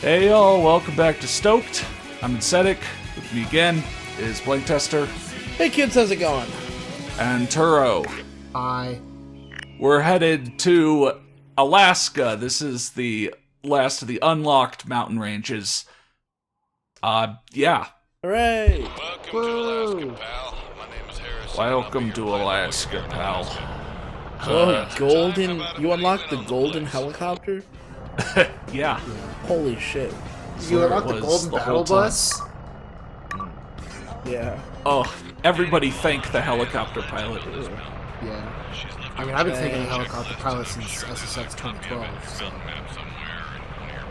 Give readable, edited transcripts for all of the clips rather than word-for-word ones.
Hey y'all, welcome back to Stoked. I'm Insetic. With me again is Blank Tester. Hey kids, how's it going? And Turo. Hi. We're headed to Alaska. This is the last of the unlocked mountain ranges. Yeah. Hooray! Welcome to Alaska, pal. Oh, golden. You unlocked the golden helicopter? Yeah. Holy shit. You unlocked the golden battle bus? Yeah. Oh, everybody thank the helicopter pilot. Yeah. I mean, I've been thinking of helicopter pilot since SSX 2012, so...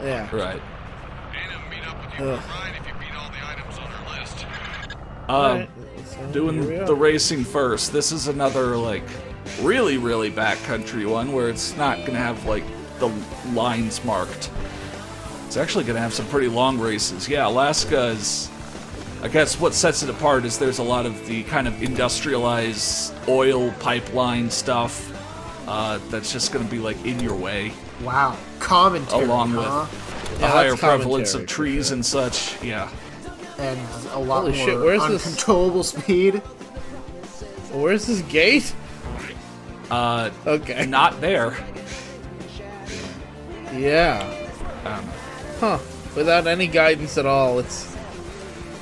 Yeah. Right. Ugh. Um, So, doing here we are. the racing first. This is another, like, really, really backcountry one where it's not going to have, like, the lines marked. It's actually going to have some pretty long races. Yeah, Alaska is... I guess what sets it apart is there's a lot of the kind of industrialized oil pipeline stuff that's just going to be, like, in your way. Wow. Commentary, Along huh? with Yeah, a higher that's prevalence of commentary, trees for and such. Yeah. And a lot Holy more shit, where's this- uncontrollable speed. Where's this gate? Okay. Not there. Yeah. Um, Huh. Without any guidance at all, it's...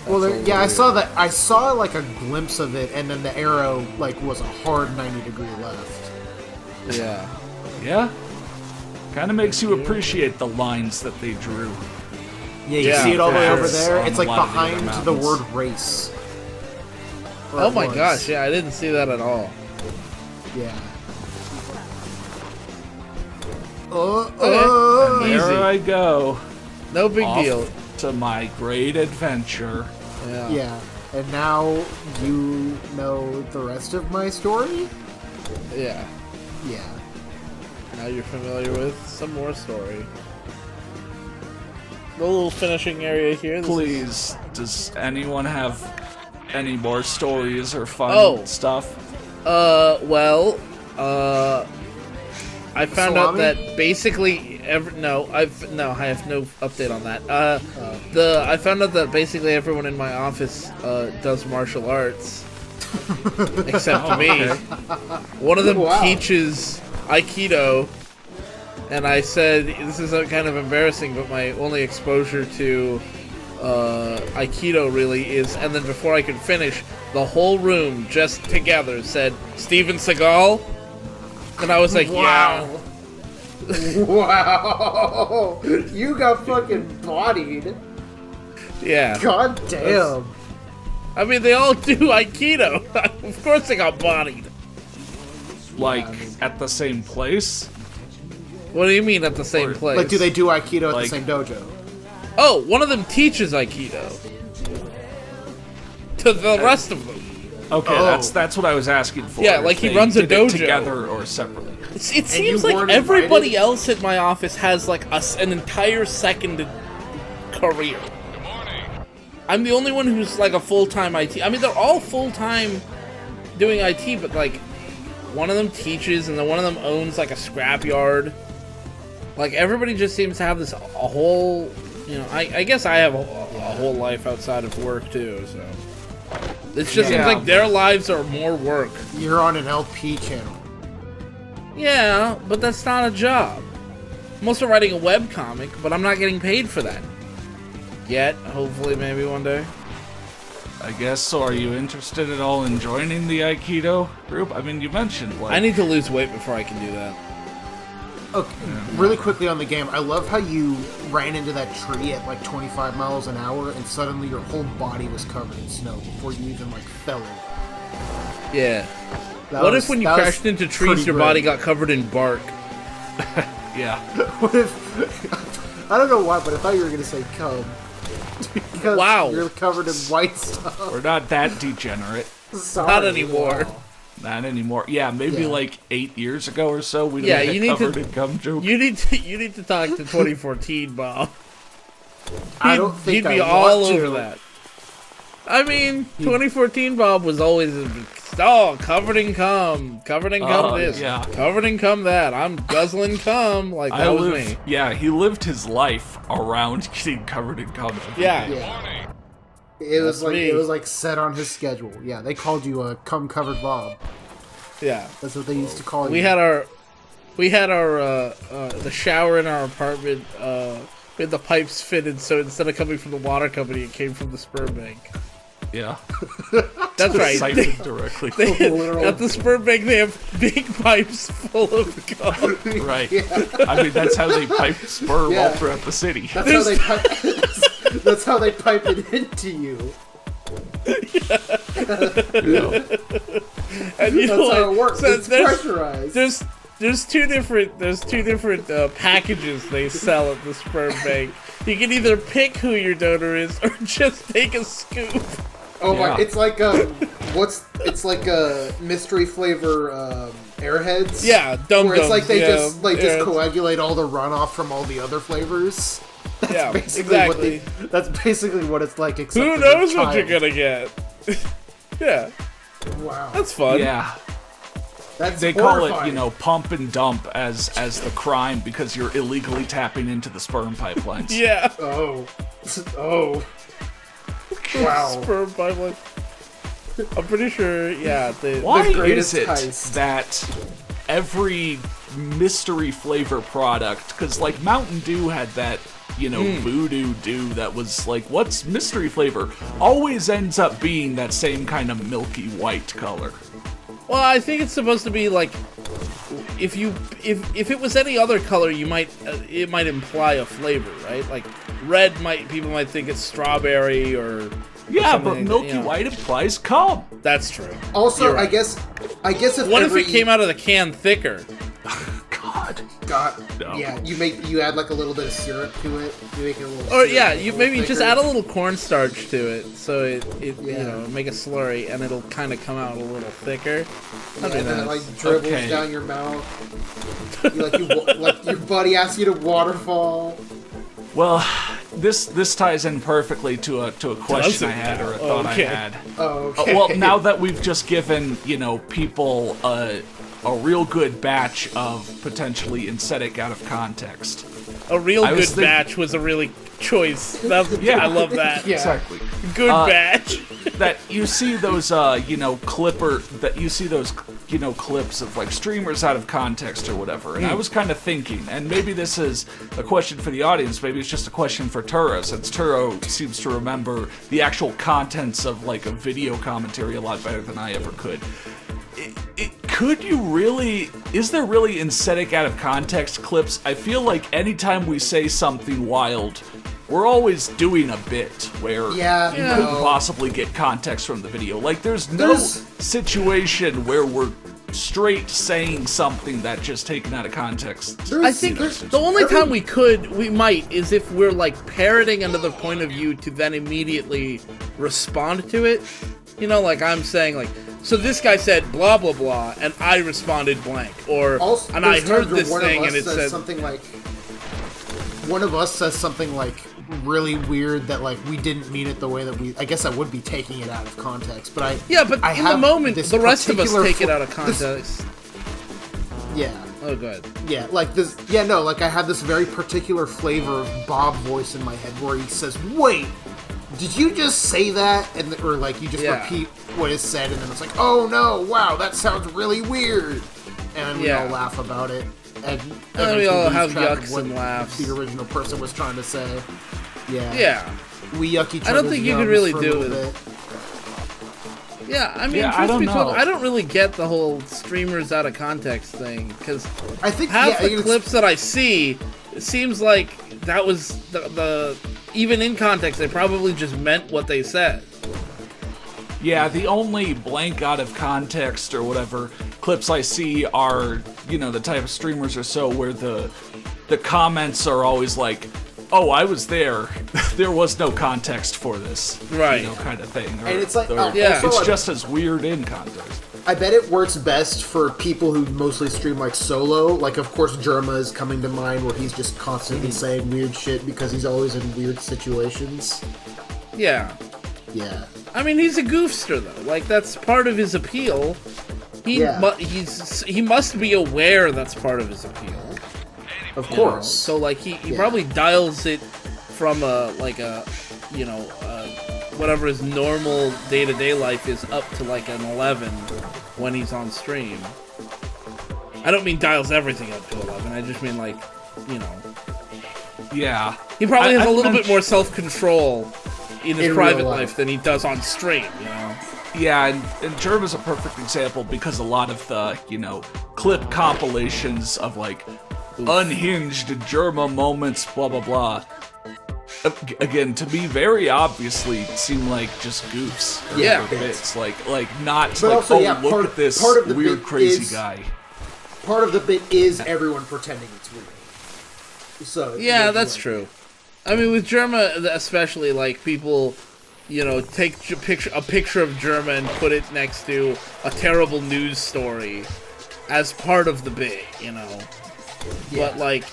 Well, That's there, a yeah, I weird. saw that. I saw like a glimpse of it, and then the arrow like was a hard 90-degree left. Yeah. yeah. Kind of makes you appreciate the lines that they drew. Yeah, you Yeah, see it all the way for over sure. there. On It's a like lot of the other behind the mountains. word race. Or Oh it my was. gosh, yeah, I didn't see that at all. Yeah. Okay. There Easy. I go. No big Off deal. to my great adventure. Yeah. Yeah. And now you know the rest of my story? Yeah. Yeah. Now you're familiar with some more story. The little finishing area here. This is- Please, does anyone have any more stories or fun Oh. stuff? I found out Salami? that basically I have no update on that. I found out that basically everyone in my office does martial arts, except for me. Okay. One of them Wow. teaches Aikido, and I said this is kind of embarrassing, but my only exposure to Aikido really is. And then before I could finish, the whole room just together said Steven Seagal. And I was like, Wow. Wow. You got fucking bodied. yeah. God damn. I mean, they all do Aikido. Of course they got bodied. Like, at the same place? What do you mean at the same Or- place? Like, do they do Aikido at Like- the same dojo? Oh, one of them teaches Aikido. To the rest of them. Okay, Oh. that's what I was asking for. Yeah, if like he they runs a did it dojo. together or separately. It you seems like weren't everybody invited? else at my office has like an entire second career. I'm the only one who's like a full-time IT. I mean, they're all full-time doing IT, but like one of them teaches and then one of them owns like a scrapyard. Like everybody just seems to have this a whole, you know. I guess I have a whole life outside of work too, so it just seems Yeah. like their lives are more work. You're on an LP channel. Yeah, but that's not a job. I'm also writing a webcomic, but I'm not getting paid for that. Yet, hopefully, maybe one day. I guess, so are you interested at all in joining the Aikido group? I mean, you mentioned, like... I need to lose weight before I can do that. Okay, really quickly on the game, I love how you ran into that tree at like 25 miles an hour and suddenly your whole body was covered in snow before you even like fell over. Yeah. That What was- if when you that was crashed into trees, pretty your great. body got covered in bark? Yeah. What if... I don't know why, but I thought you were going to say cum. Because Wow. you're covered in white stuff. We're not that degenerate. Sorry. Not anymore. Wow. Not anymore. Yeah, maybe Yeah. like 8 years ago or so, we'd Yeah, have you been need to- covered in cum joke. You need to talk to 2014, Bob. I don't think he'd be I all want over to. that. I mean, 2014 Bob was always covered in cum, covered in cum this, yeah. covered in cum that. I'm guzzling cum, like that was me. Yeah, he lived his life around getting covered in cum. Yeah. It was me. like set on his schedule. Yeah, they called you a cum covered Bob. Yeah. That's what they used to call you. We had our the shower in our apartment. We had the pipes fitted, so instead of coming from the water company, it came from the sperm bank. Yeah. That's right. Siphoned directly. At the sperm bank, they have big pipes full of cum. Right. Yeah. I mean, that's how they pipe sperm all throughout the city. That's how they pipe it into you. Yeah. And you That's know, how it works. so It's pressurized. There's two different packages they sell at the sperm bank. You can either pick who your donor is or just take a scoop. Oh Yeah. my! It's like it's like a mystery flavor Airheads. Yeah, dum where it's like they just yeah. coagulate all the runoff from all the other flavors. Yeah, Basically exactly. that's basically what it's like. Except Who for knows the what you're child. gonna get? Yeah, Wow, that's fun. Yeah. that's They call horrifying. it, pump and dump as the crime because you're illegally tapping into the sperm pipelines. Yeah. Oh. Wow. Sperm pipeline. I'm pretty sure. Yeah. Why greatest is it heist. that every mystery flavor product, because like Mountain Dew had that, Voodoo Dew that was like, what's mystery flavor? Always ends up being that same kind of milky white color. Well, I think it's supposed to be like, if it was any other color, it might imply a flavor, right? Like red people might think it's strawberry or Yeah, but something, milky white implies cum. That's true. Also, You're right. I guess if What if it came out of the can thicker? God. No. Yeah, you add like a little bit of syrup to it. You make it a little. Or syrup, yeah, make it you a maybe little just thicker. add a little cornstarch to it, so it Yeah. make a slurry, and it'll kind of come out a little thicker. Yeah, That'd be and then it nice. like dribbles Okay. down your mouth. Like your buddy asks you to waterfall. Well, this ties in perfectly to a question I had or a thought Okay. I had. Oh, okay. Well, now that we've just given, people a real good batch of potentially aesthetic out of context. A real I was good thinking- batch was a really choice. Yeah. I love that. Yeah. Exactly. Good batch. That you see those, clips of like streamers out of context or whatever. And I was kind of thinking, and maybe this is a question for the audience, maybe it's just a question for Turo, since Turo seems to remember the actual contents of like a video commentary a lot better than I ever could. Is there really aesthetic out of context clips? I feel like anytime we say something wild, we're always doing a bit where Yeah, you no. couldn't possibly get context from the video. Like, there's no There's- situation where we're straight saying something that just taken out of context. I think the only time we might is if we're like parroting another point of view to then immediately respond to it. Like I'm saying, like, so this guy said blah blah blah, and I responded blank, or Also, and I there's heard times where this one of thing us and it says said something like. One of us says something like really weird that like we didn't mean it the way that we. I guess I would be taking it out of context, but yeah, but I in the have moment, this the rest of us particular take it fo- out of context. Yeah. Oh, good. Yeah, like this. Yeah, no, like I have this very particular flavor of Bob voice in my head where he says, "Wait, did you just say that?" And or like you just Yeah. repeat what is said, and then it's like, "Oh no, wow, that sounds really weird," and we Yeah. all laugh about it, and then we eventually all lose have track of yucks what and laughs. the original person was trying to say. Yeah, Yeah. we yuck each I don't other's think you yums could really for a do little it. bit. Yeah, I mean, Yeah, I truth don't be told, know. I don't really get the whole streamers out of context thing, because I think half the it's- clips that I see, it seems like that was the even in context, they probably just meant what they said. Yeah, the only blank out of context or whatever clips I see are, the type of streamers or so where the comments are always like, "Oh, I was there. There was no context for this." Right. Kind of thing. Or, And it's like, or yeah. also, it's just as weird in context. I bet it works best for people who mostly stream like solo. Like, of course, Germa is coming to mind where he's just constantly saying weird shit because he's always in weird situations. Yeah. Yeah. I mean, he's a goofster though. Like that's part of his appeal. He must be aware that's part of his appeal. Of course. So like he probably dials it from whatever his normal day-to-day life is up to like an 11 when he's on stream. I don't mean dials everything up to 11. I just mean like, Yeah. He probably has a little bit more self-control in his private life than he does on stream, Yeah, and Germ is a perfect example because a lot of the, clip compilations of like unhinged Germa moments, blah blah blah. Again, to me, very obviously seem like just goofs. Yeah, bits like not but like also, look at this weird crazy guy. Part of the bit is everyone pretending it's real. So yeah, that's true. I mean, with Germa especially, like people, take a picture of Germa and put it next to a terrible news story as part of the bit, Yeah. But like,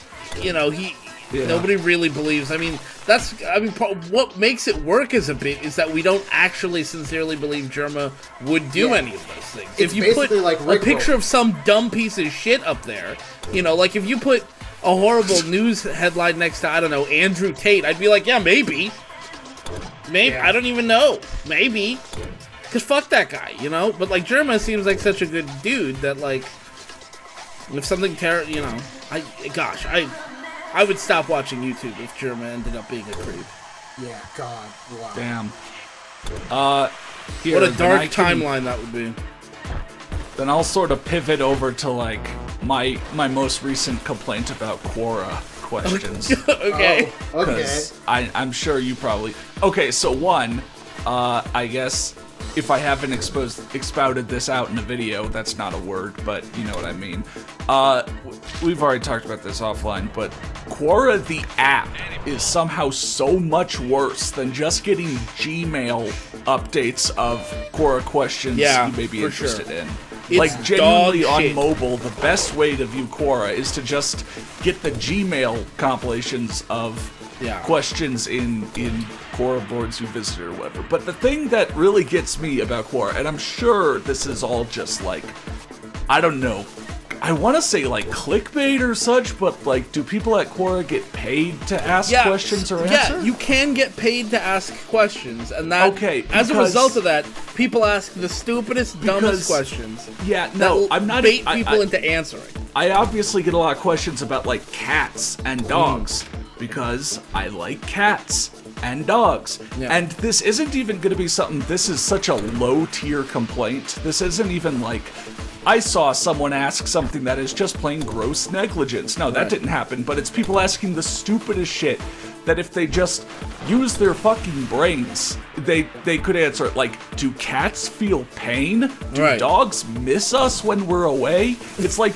nobody really believes. I mean, what makes it work as a bit is that we don't actually sincerely believe Germa would do any of those things. It's if you put like a picture of some dumb piece of shit up there, like if you put a horrible news headline next to, I don't know, Andrew Tate, I'd be like, yeah, maybe. Yeah. I don't even know. Maybe. Because fuck that guy, But, like, Germa seems like such a good dude that, like, if something I would stop watching YouTube if Germa ended up being a creep. Yeah, God. Wow. Damn. What a dark timeline that would be. Then I'll sort of pivot over to, like, my most recent complaint about Quora questions. Okay. Okay. I'm sure you probably... Okay, so one, I guess if I haven't expounded this out in a video, that's not a word, but you know what I mean. We've already talked about this offline, but Quora the app is somehow so much worse than just getting Gmail updates of Quora questions you may be interested in. Like, genuinely on mobile, the best way to view Quora is to just get the Gmail compilations of questions in Quora boards you visited or whatever. But the thing that really gets me about Quora, and I'm sure this is all just like, I don't know, I want to say like clickbait or such, but like, do people at Quora get paid to ask questions or answer? Yeah, you can get paid to ask questions, and that as a result of that, people ask the stupidest, dumbest questions. Yeah, no, I'm not bait people into answering. I obviously get a lot of questions about like cats and dogs because I like cats and dogs. Yeah. And this isn't even going to be something. This is such a low tier complaint. This isn't even like, I saw someone ask something that is just plain gross negligence. No, that didn't happen, but it's people asking the stupidest shit that if they just use their fucking brains, they could answer it. Like, do cats feel pain? Do dogs miss us when we're away? It's like,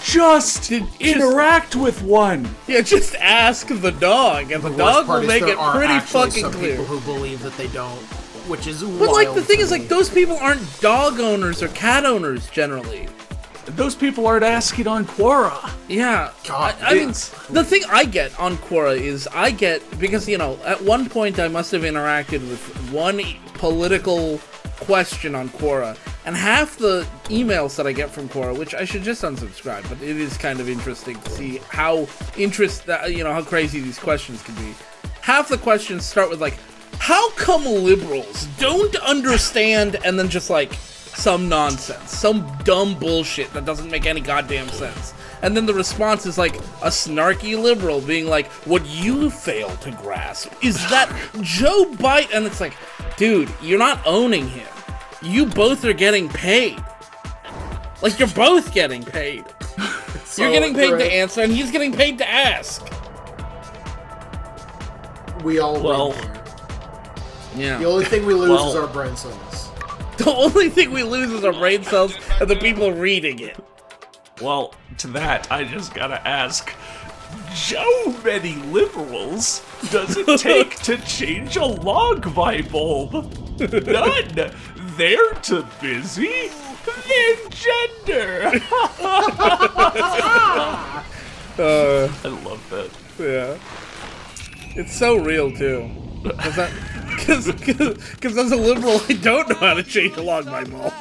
just interact with one. Yeah, just ask the dog, and the dog will make it pretty fucking clear. People who believe that they don't. Which is wild. But like the thing is, like those people aren't dog owners or cat owners generally. Those people aren't asking on Quora. Yeah, God, I mean, the thing I get on Quora is because at one point I must have interacted with one political question on Quora, and half the emails that I get from Quora, which I should just unsubscribe, but it is kind of interesting to see how how crazy these questions can be. Half the questions start with like, how come liberals don't understand, and then just like some nonsense, some dumb bullshit that doesn't make any goddamn sense. And then the response is like a snarky liberal being like, what you fail to grasp is that Joe Biden, and it's like, dude, you're not owning him. You both are getting paid. Like, you're both getting paid. You're getting paid to answer, and he's getting paid to ask. We all win here. Yeah. The only thing we lose is our brain cells. The only thing we lose is our brain cells and the people reading it. Well, to that, I just gotta ask, how many liberals does it take to change a log light bulb? None. They're too busy. Then gender. I love that. Yeah. It's so real, too. Because as a liberal, I don't know how to change a log my mall.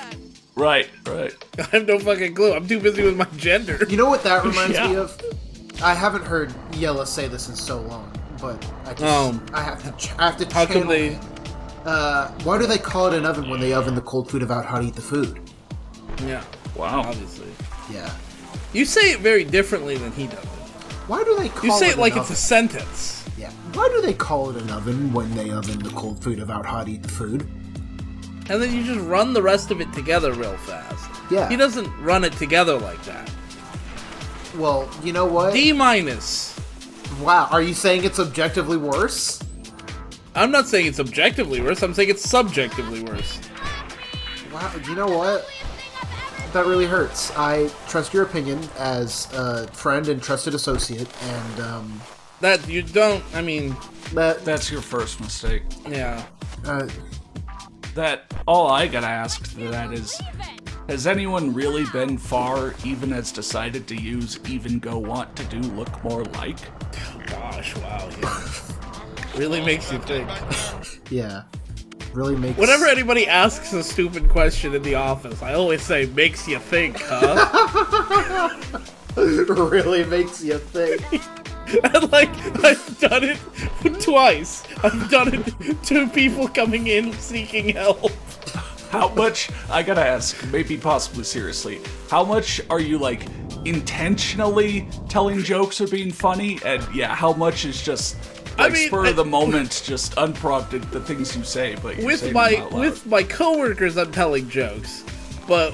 Right. I have no fucking clue. I'm too busy with my gender. You know what that reminds Yeah. me of? I haven't heard Yella say this in so long, but I have to How come channel they... it. Why do they call it an oven when they oven the cold food about how to eat the food? Yeah. Wow. Obviously. Yeah. You say it very differently than he does it. Why do they call You say it an like oven? it's a sentence. Yeah. Why do they call it an oven when they oven the cold food about how to eat the food? And then you just run the rest of it together real fast. Yeah. He doesn't run it together like that. Well, you know what? D-. Wow, are you saying it's objectively worse? I'm not saying it's objectively worse, I'm saying it's subjectively worse. Wow, you know what? That really hurts. I trust your opinion as a friend and trusted associate, and, That you don't, I mean, That's your first mistake. yeah. That all I gotta ask to that is, has anyone really been far, even has decided to use even go want to do look more like? Oh, gosh, wow, yeah. Really makes you think. yeah. Really makes... Whenever anybody asks a stupid question in the office, I always say, makes you think, huh? really makes you think. And, like, I've done it twice. I've done it to people coming in seeking help. How much, I gotta ask, maybe possibly seriously, how much are you, like, intentionally telling jokes or being funny? And, yeah, how much is just, like, spur of the moment, just unprompted, the things you say, but you're saying them out loud? With my coworkers, I'm telling jokes. But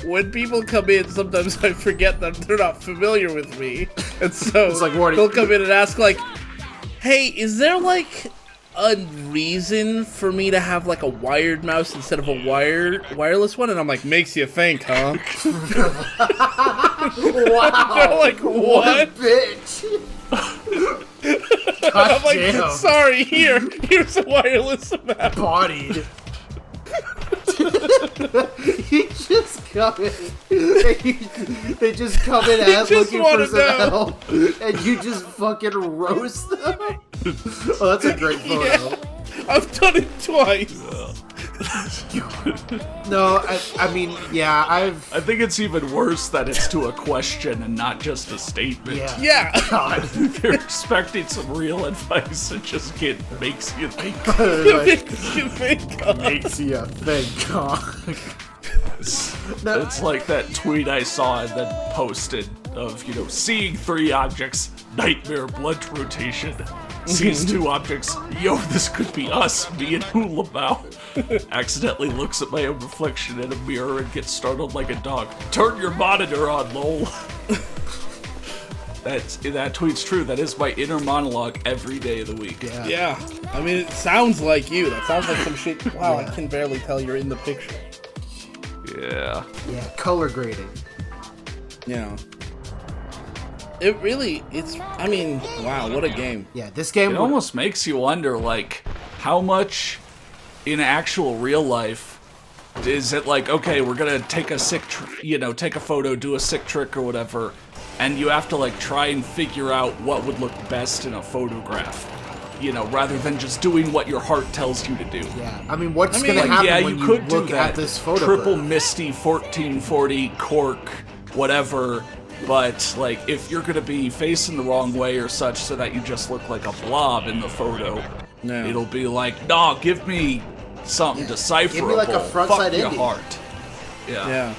when people come in, sometimes I forget that they're not familiar with me. And so It's like, Wardy, they'll come in and ask, like, hey, is there, like, a reason for me to have, like, a wired mouse instead of a wireless one? And I'm like, makes you think, huh? wow. They're like, what? a bitch. I'm like, damn. sorry, here's a wireless mouse. Bodied. You just come in. They just come in as just looking wanna for some know. help, and you just fucking roast them. Oh, that's a great photo. Yeah, I've done it twice. No, I mean, yeah, I think it's even worse that it's to a question and not just a statement. Yeah. Yeah. God. They're expecting some real advice and just makes you think. Makes you think, huh? Makes you think, huh? It's like that tweet I saw and then posted of, seeing 3 objects, nightmare blunt rotation. Sees 2 objects, yo, this could be us, me and Hulamau. Accidentally looks at my own reflection in a mirror and gets startled like a dog. Turn your monitor on, lol. That tweet's true. That is my inner monologue every day of the week. Yeah. I mean, it sounds like you. That sounds like some shit. Wow, I can barely tell you're in the picture. Yeah. Yeah, color grading. Yeah. I mean, wow, what a game. Yeah, this game It almost makes you wonder, like, how much in actual real life is it like, okay, we're gonna take a take a photo, do a sick trick or whatever, and you have to, like, try and figure out what would look best in a photograph, rather than just doing what your heart tells you to do. Yeah, I mean, what's gonna happen yeah, when you could look do that. at this photograph? Triple Misty, 1440, cork, whatever. But, like, if you're gonna be facing the wrong way or such so that you just look like a blob in the photo, it'll be like, nah, give me something decipherable. Give me like a frontside Fuck your indie. heart. Yeah.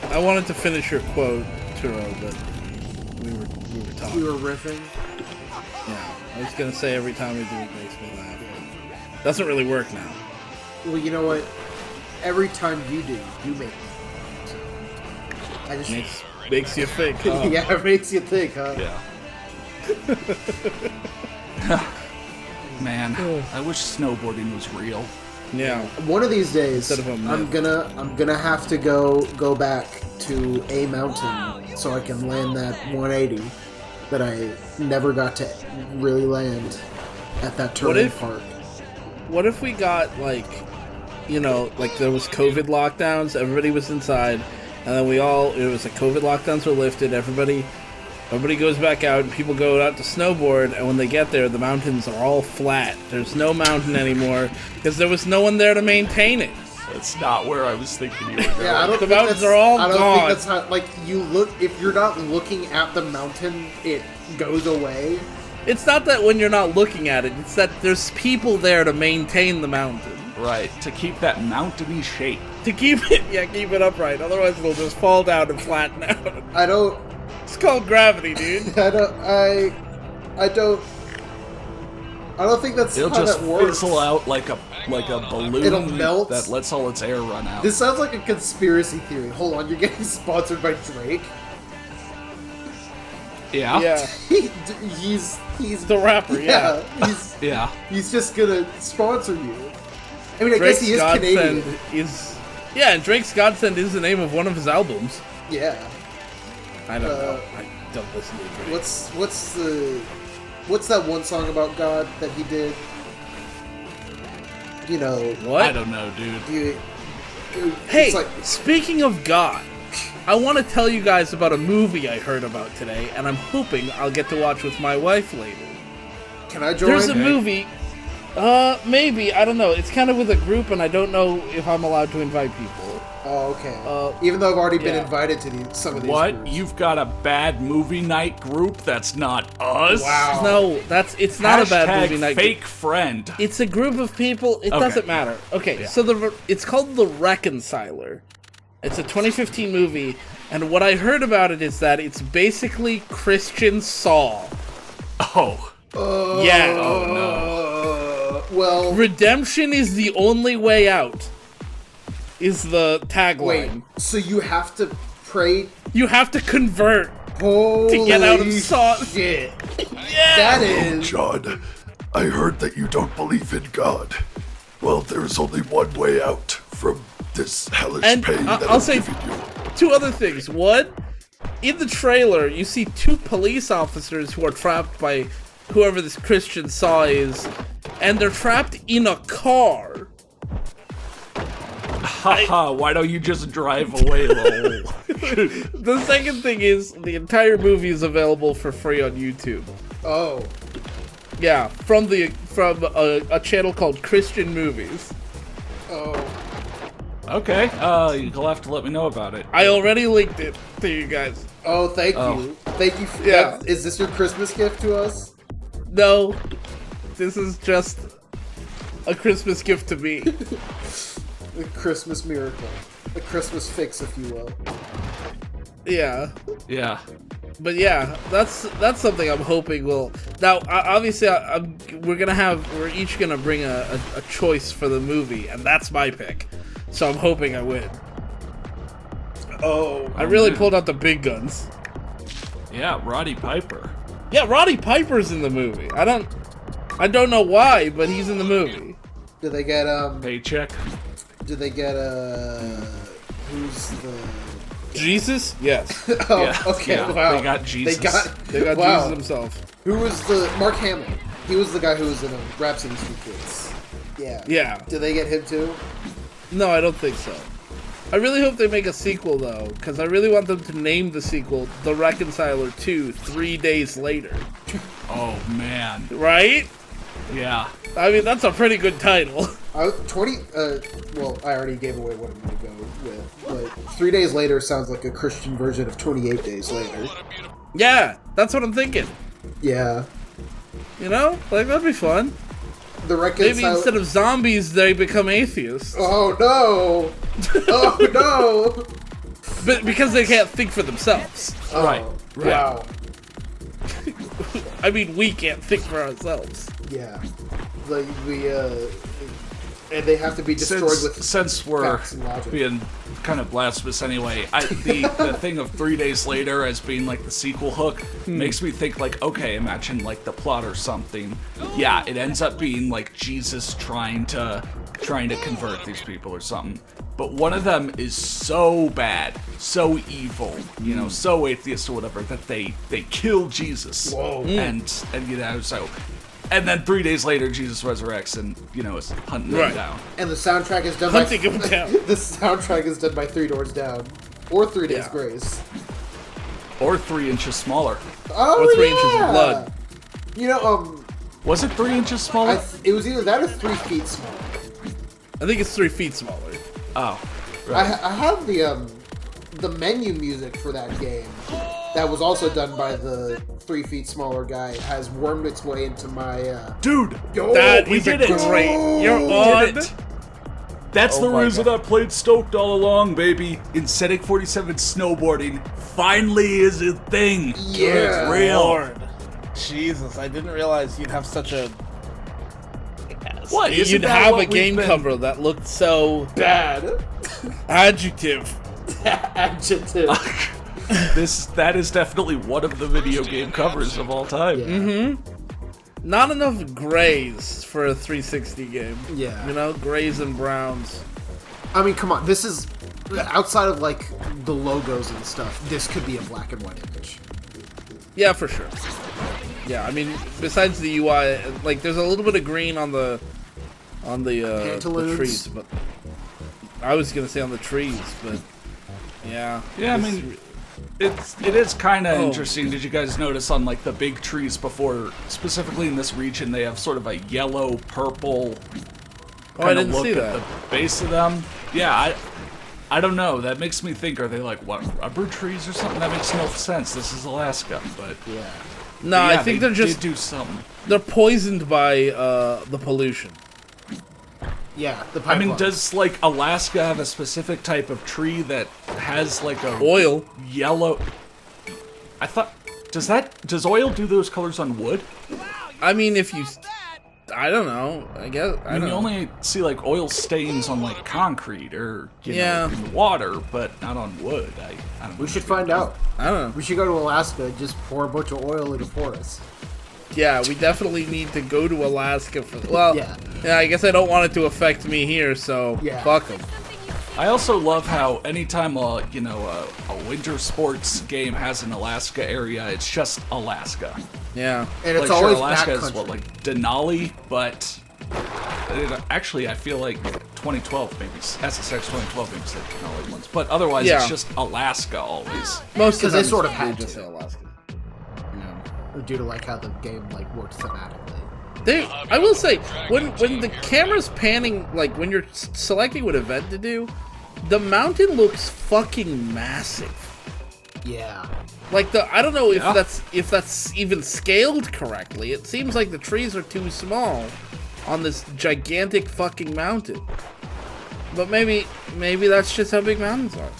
I wanted to finish your quote, Turo, but we were talking. We were riffing. Yeah. I was gonna say every time we do it makes me laugh. Doesn't really work now. Well, you know what? Every time you do, you make me. So, I just Makes you think, huh? yeah, it makes you think, huh? Yeah. Man, I wish snowboarding was real. Yeah. One of these days, Instead of a I'm gonna have to go back to a mountain so I can land that 180 that I never got to really land at that terrain park. What if we got, like, there was COVID lockdowns, everybody was inside, and then it was like COVID lockdowns were lifted, everybody Nobody goes back out, and people go out to snowboard, and when they get there, the mountains are all flat. There's no mountain anymore, because there was no one there to maintain it. That's not where I was thinking you were going. Yeah, I don't The think mountains that's, are all I don't gone. think that's how, like, you look, if you're not looking at the mountain, it goes away. It's not that when you're not looking at it, it's that there's people there to maintain the mountain. Right, to keep that mountainy shape. To keep it upright, otherwise it'll just fall down and flatten out. I don't, It's called gravity, dude. I don't think that's It'll how just that works. fizzle out like a balloon It'll melt. that lets all its air run out. This sounds like a conspiracy theory. Hold on, you're getting sponsored by Drake? Yeah. Yeah. He's The rapper, yeah. Yeah. He's just gonna sponsor you. I mean, I guess he is Canadian. And Drake's Godsend is the name of one of his albums. Yeah. I don't know. I don't listen to Drake. What's that one song about God that he did? You know. What? I don't know, dude. Hey, it's like, speaking of God, I want to tell you guys about a movie I heard about today, and I'm hoping I'll get to watch with my wife later. can I join? There's a movie. Maybe, I don't know. It's kind of with a group, and I don't know if I'm allowed to invite people. Oh, okay. Even though I've already been yeah. invited to some of these What? groups. You've got a bad movie night group? That's not us? Wow. No, it's not a bad movie Hashtag night. fake friend. It's a group of people. It Okay. doesn't matter. Okay, Yeah. so it's called The Reconciler. It's a 2015 movie, and what I heard about it is that it's basically Christian Saw. Oh. Yeah. Oh, no. Well, Redemption is the only way out. Is the tagline. wait. So you have to pray. You have to convert. Holy get out of Saw. shit! Yeah. That is. John, I heard that you don't believe in God. Well, there's only one way out from this hellish And pain that I'll I'm say giving you. two other things. One, in the trailer, you see two police officers who are trapped by whoever this Christian Saw is, and they're trapped in a car. Haha, why don't you just drive away, lol? The second thing is the entire movie is available for free on YouTube. Oh. Yeah, from a channel called Christian Movies. Oh. Okay, you'll have to let me know about it. I already linked it to you guys. Oh, thank Oh. you. Thank you. Yeah. Is this your Christmas gift to us? No, this is just a Christmas gift to me. The Christmas miracle. The Christmas fix, if you will. Yeah. Yeah. But yeah, that's something I'm hoping will. Now, obviously, we're each gonna bring a choice for the movie, and that's my pick. So I'm hoping I win. Oh. I really pulled out the big guns. Yeah, Roddy Piper. Yeah, Roddy Piper's in the movie. I don't know why, but he's in the movie. Do they get Paycheck. Do they get who's the? Jesus? Yes. Oh, Yeah, okay. yeah, Wow. they got Jesus. They got Wow. Jesus himself. Who was the Mark Hamill? He was the guy who was in Rhapsody Street Kids. Yeah. Yeah. Do they get him too? No, I don't think so. I really hope they make a sequel, though, because I really want them to name the sequel The Reconciler 2 3 Days Later. Oh, man. Right? Yeah. I mean, that's a pretty good title. Well, I already gave away what I'm gonna go with, but 3 days later sounds like a Christian version of 28 days later. Yeah, that's what I'm thinking. Yeah. You know? Like, that'd be fun. The Maybe reconcile. instead of zombies, they become atheists. Oh no! Oh no! But because they can't think for themselves. Oh, Right. Wow. I mean, we can't think for ourselves. Yeah. And they have to be destroyed Since we're facts and logic. being kind of blasphemous anyway, the thing of 3 days later as being like the sequel hook makes me think like, okay, imagine like the plot or something. Yeah, it ends up being like Jesus trying to convert these people or something. But one of them is so bad, so evil, you know, so atheist or whatever that they kill Jesus. Whoa. And you know, so. And then 3 days later, Jesus resurrects and, you know, is hunting them Right. down. And the soundtrack is done Hunting by him down. the soundtrack is done by 3 Doors Down or 3 Days Yeah. Grace. Or 3 inches smaller. Oh, or 3 inches of blood. You know, Was it 3 inches smaller? it was either that or 3 feet small. I think it's 3 feet smaller. Oh. I have the menu music for that game that was also done by the 3 feet smaller guy has wormed its way into my Dude, That we is a did it. great. You're We on. did it. That's Oh the my reason God. I played Stoked all along, baby. Insetting 47 snowboarding finally is a thing. Yeah. It's real. Lord. Jesus, I didn't realize you'd have such a. What? Isn't You'd that have what a game we've been- cover that looked so bad. adjective. Adjective. That is definitely one of the video game covers of all time. Yeah. Not enough grays for a 360 game. Yeah. You know, grays and browns. I mean, come on. This is outside of like the logos and stuff. This could be a black and white image. Yeah, for sure. Yeah, I mean, besides the UI, like, there's a little bit of green on the Pantaloons. trees, but I was gonna say on the trees, but yeah. Yeah, I This- mean, it is kind of Oh. interesting. Did you guys notice on like the big trees before, specifically in this region, they have sort of a yellow purple oh, I kind of didn't look see at that. the base of them? Yeah, I don't know. That makes me think: are they like what, rubber trees or something? That makes no sense. This is Alaska, but Yeah. No, yeah, I think they're did just do something. they're poisoned by the pollution. Yeah. The I pipeline. mean, does like Alaska have a specific type of tree that has like a Oil. yellow? I thought does oil do those colors on wood? I mean, if you, I don't know. I guess I I mean, don't you know. only see like oil stains on like concrete or Yeah. know, in water, but not on wood. I don't know. We should find out. I don't know. We should go to Alaska and just pour a bunch of oil into forests. Yeah, we definitely need to go to Alaska for. Well, Yeah. I guess I don't want it to affect me here, so Yeah. fuck them. I also love how anytime a winter sports game has an Alaska area, it's just Alaska. Yeah. And it's like, always sure, Alaska backcountry. is what, like Denali, but actually I feel like 2012 maybe SSX 2012 maybe said Denali once, but otherwise Yeah. it's just Alaska always. Most of Because they them sort of they had just to. say Alaska. Yeah. Due to like how the game like worked thematically. I will say, when the camera's panning, like when you're selecting what event to do, the mountain looks fucking massive. Yeah. Like I don't know if Yeah. that's even scaled correctly. It seems like the trees are too small on this gigantic fucking mountain. But maybe that's just how big mountains are.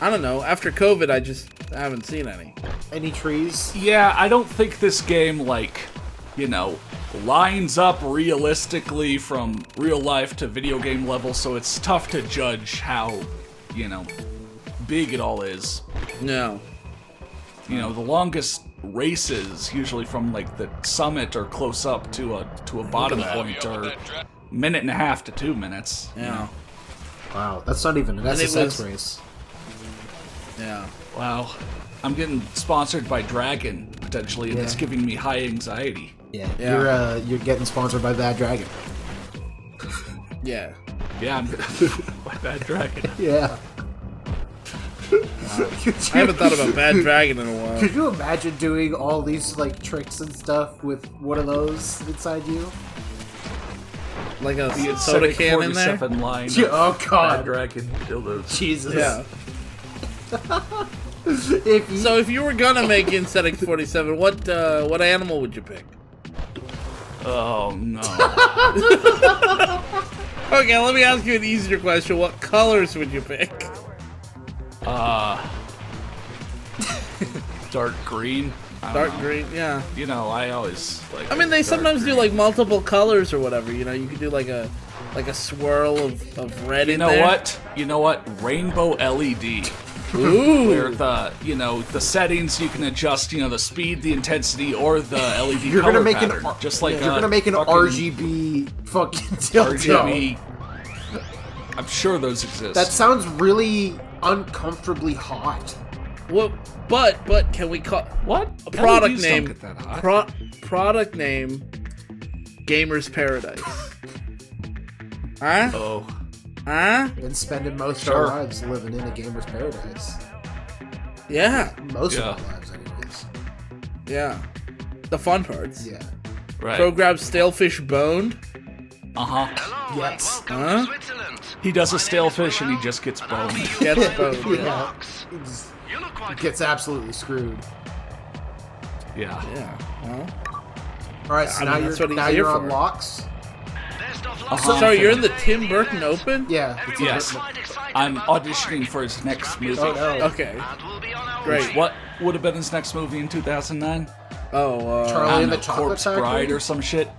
I don't know. After COVID, I haven't seen any. Any trees? Yeah, I don't think this game lines up realistically from real life to video game level, so it's tough to judge how, big it all is. No. The longest races, usually from like the summit or close up to a bottom point, are minute and a half to 2 minutes. Yeah. Wow, that's not even an And it SSX was- race. Yeah. Wow. I'm getting sponsored by Dragon, potentially, and it's Yeah. giving me high anxiety. Yeah. Yeah. You're getting sponsored by Bad Dragon. Yeah. Yeah, I'm by that Dragon. Yeah. I haven't thought about Bad Dragon in a while. Could you imagine doing all these like tricks and stuff with one of those inside you? Like a The soda Acidic can in there? 47 line. Oh Bad god, Dragon dildos. Jesus. Yeah. If you, So if you were gonna make Insect 47, what animal would you pick? Oh no. Okay, let me ask you an easier question. What colors would you pick? Dark green. I don't Dark know. green, yeah. I always like. I mean, they dark sometimes do green. like multiple colors or whatever. You could do like a swirl of red You in know there. what? You know what? Rainbow LED. Ooh. Where the settings you can adjust, the speed, the intensity, or the LED you're color gonna make pattern. an Just like you're gonna make an fucking RGB fucking dildo. RGB. I'm sure those exist. That sounds really uncomfortably hot. Well, but can we call what? a product LEDs name? Don't get that hot. Product name. Gamers Paradise. Huh? Oh. Huh? Been spending most of Sure. our lives living in a gamer's paradise. Yeah. Most Yeah. of our lives, anyways. Yeah. The fun parts. Yeah. Right. Throw grab stale fish boned. Uh-huh. Yes. Huh? He does a stale fish and he just gets boned. Gets boned. Yeah. It just gets absolutely screwed. Yeah. Yeah. Well. All right, so I now mean, that's what you're he's here on for. locks. Uh-huh. Sorry, you're in the Tim Burton Open? Yeah. Yes. I'm auditioning for his next movie. Oh no. Okay. Great. What would have been his next movie in 2009? Oh, I Charlie don't and the know, Chocolate Corpse Factory? Bride or some shit.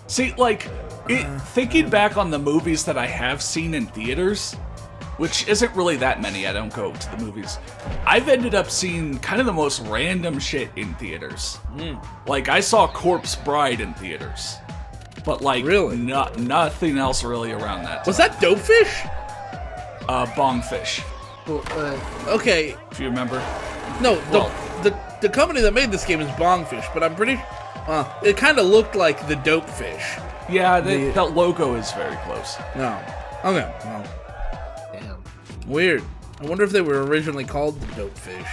See, like, thinking back on the movies that I have seen in theaters, which isn't really that many, I don't go to the movies, I've ended up seeing kind of the most random shit in theaters. Like, I saw Corpse Bride in theaters. But, like, Really? Nothing else really around that. was that Dopefish? Bongfish, Well, Okay. if you remember. No, the company that made this game is Bongfish, but I'm pretty... it kind of looked like the Dopefish. Yeah, that logo is very close. No. Okay. Well, damn. weird. I wonder if they were originally called the Dopefish.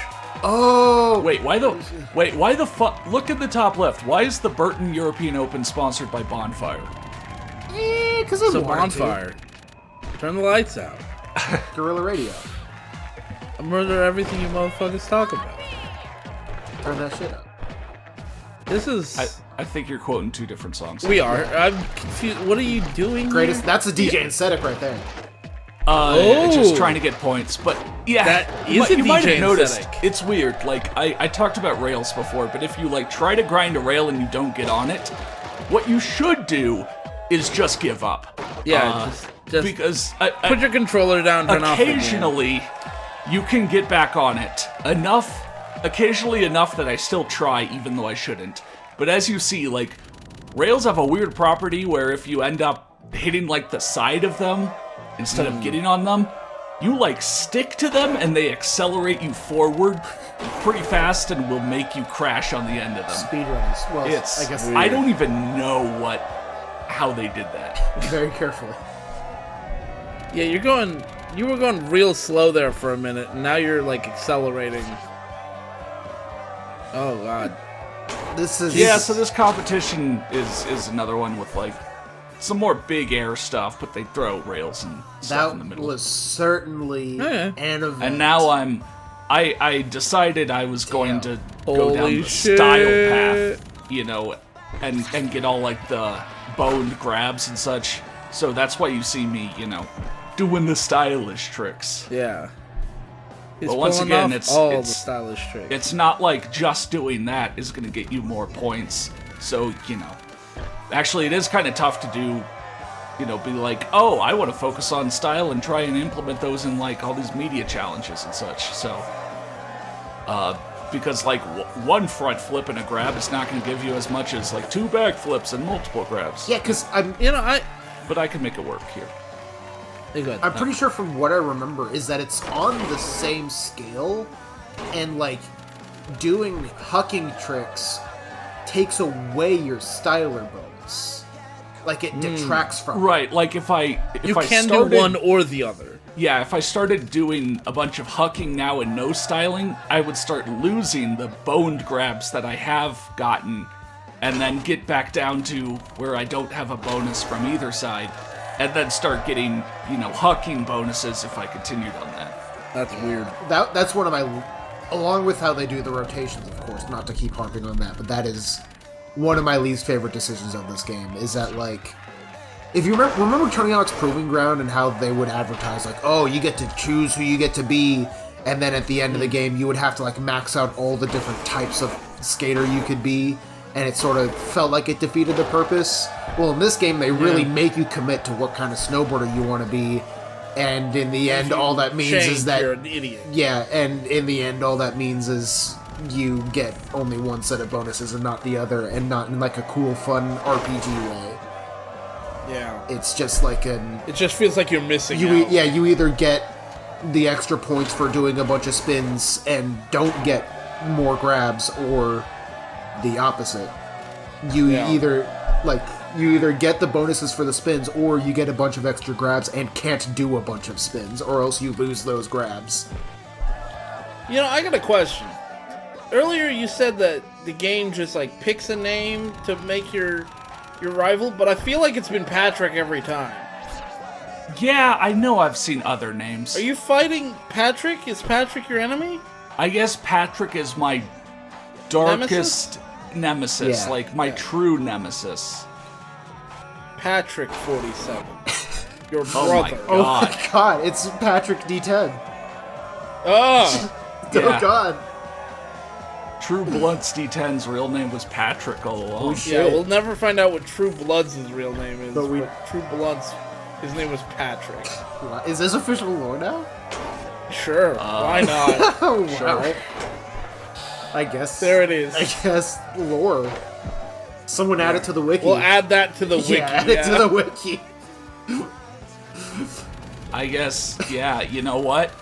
Oh. Wait, why the fuck? Look at the top left. Why is the Burton European Open sponsored by Bonfire? Because So Bonfire. Turn the lights out. Guerrilla Radio. I murder everything you motherfuckers talk about. Turn that shit up. This is... I think you're quoting two different songs. We are. I'm confused. What are you doing Greatest. here? That's a DJ aesthetic right there. Just trying to get points, but yeah, That is a you might DJ have noticed. aesthetic. It's weird. Like I talked about rails before, but if you like try to grind a rail and you don't get on it, what you should do is just give up. Yeah, just because put your controller down, turn off the game. occasionally you can get back on it occasionally enough that I still try, even though I shouldn't. But as you see, like rails have a weird property where if you end up hitting like the side of them instead of getting on them, you like stick to them and they accelerate you forward pretty fast and will make you crash on the end of them. Speedruns. Well, It's I guess I don't even know how they did that. very carefully. Yeah, you were going real slow there for a minute, and now you're like accelerating. Oh god. This is Yeah, so this competition is another one with like some more big air stuff, but they throw rails and stuff in the that middle. was certainly Yeah. an event. And now I decided I was going to go down Holy the shit. style path, you know, and get all like the boned grabs and such. So that's why you see me, you know, doing the stylish tricks. Yeah. He's But once pulling again, off it's- all it's- the stylish tricks. It's not like just doing that is going to get you more points. So, you know, actually it is kind of tough to do, you know, be like, oh, I want to focus on style and try and implement those in like all these media challenges and such. So, because like one front flip and a grab is not going to give you as much as like two back flips and multiple grabs. Yeah, because I'm But I can make it work here. You're good. I'm pretty sure from what I remember is that it's on the same scale, and like doing hucking tricks takes away your styler bonus. Like it detracts from it. Right, like if I You I can started, do one or the other. Yeah, if I started doing a bunch of hucking now and no styling, I would start losing the boned grabs that I have gotten, and then get back down to where I don't have a bonus from either side, and then start getting, you know, hucking bonuses if I continued on that. That's weird. That's one of my, along with how they do the rotations, of course, not to keep harping on that, but that is one of my least favorite decisions of this game, is that, like, if you remember Tony Hawk's Proving Ground and how they would advertise, like, oh, you get to choose who you get to be, and then at the end of the game, you would have to, like, max out all the different types of skater you could be, and it sort of felt like it defeated the purpose. Well, in this game, they really make you commit to what kind of snowboarder you want to be, and in the end, all that means Change, is that... you're an idiot. Yeah, and in the end, all that means is you get only one set of bonuses and not the other, and not in like a cool, fun RPG way. Yeah. It's just like an... It just feels like you're missing out. Yeah, you either get the extra points for doing a bunch of spins and don't get more grabs, or the opposite. You either get the bonuses for the spins, or you get a bunch of extra grabs and can't do a bunch of spins, or else you lose those grabs. You know, I got a question. Earlier you said that the game just like picks a name to make your rival, but I feel like it's been Patrick every time. Yeah, I know I've seen other names. Are you fighting Patrick? Is Patrick your enemy? I guess Patrick is my darkest nemesis, Yeah. like my true nemesis. Patrick 47. Your brother. Oh my Oh God. my god, it's Patrick D10. Oh! Yeah. Oh god. True Blood's D10's real name was Patrick all along. shit. Yeah, we'll never find out what True Blood's real name is, But we- but True Blood's, his name was Patrick. Is this official lore now? Sure, why not? Oh wow. I guess. There it is. I guess lore. Someone add it to the wiki. We'll add that to the wiki. Yeah, add it to the wiki. I guess, yeah, you know what?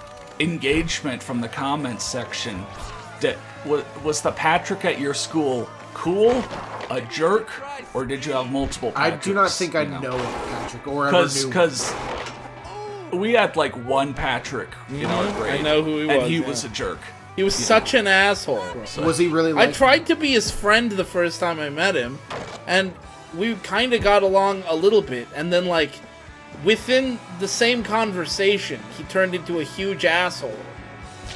Engagement from the comments section. Was the Patrick at your school cool, a jerk, or did you have multiple I Patricks? do not think I know of Patrick or ever knew. Because we had like one Patrick in our grade. I know who he was, And he yeah. was a jerk. He was such an asshole. Was he really like... I tried to be his friend the first time I met him, and we kind of got along a little bit, and then, like, within the same conversation, he turned into a huge asshole.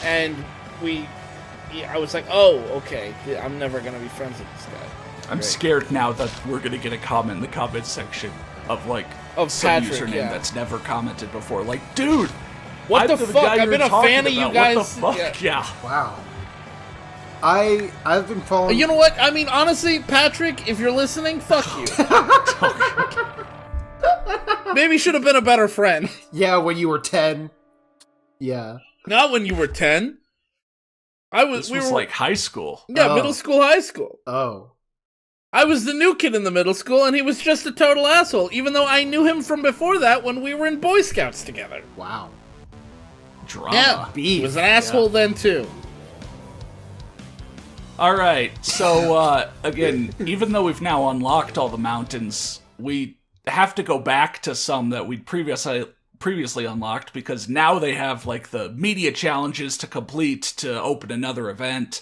And I was like, oh, okay, I'm never gonna be friends with this guy. I'm scared now that we're gonna get a comment in the comment section of like Of some Patrick, username yeah. that's never commented before. Like, dude, What I'm the guy fuck? I've you're been a talking fan of you about. guys. What the fuck? Yeah. Wow. I've been following... You know what? I mean, honestly, Patrick, if you're listening, fuck you. Maybe you should have been a better friend. Yeah, when you were 10. Yeah. Not when you were 10. This was like high school. Yeah, Oh. middle school, high school. Oh. I was the new kid in the middle school, and he was just a total asshole, even though I knew him from before that when we were in Boy Scouts together. Wow. Drama. Yeah, Beef. he was an asshole then, too. All right. So again, even though we've now unlocked all the mountains, we have to go back to some that we'd previously unlocked because now they have like the media challenges to complete to open another event.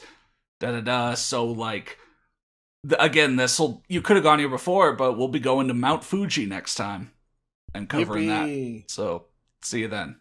So like, again, you could have gone here before, but we'll be going to Mount Fuji next time and covering Yippee. that. So see you then.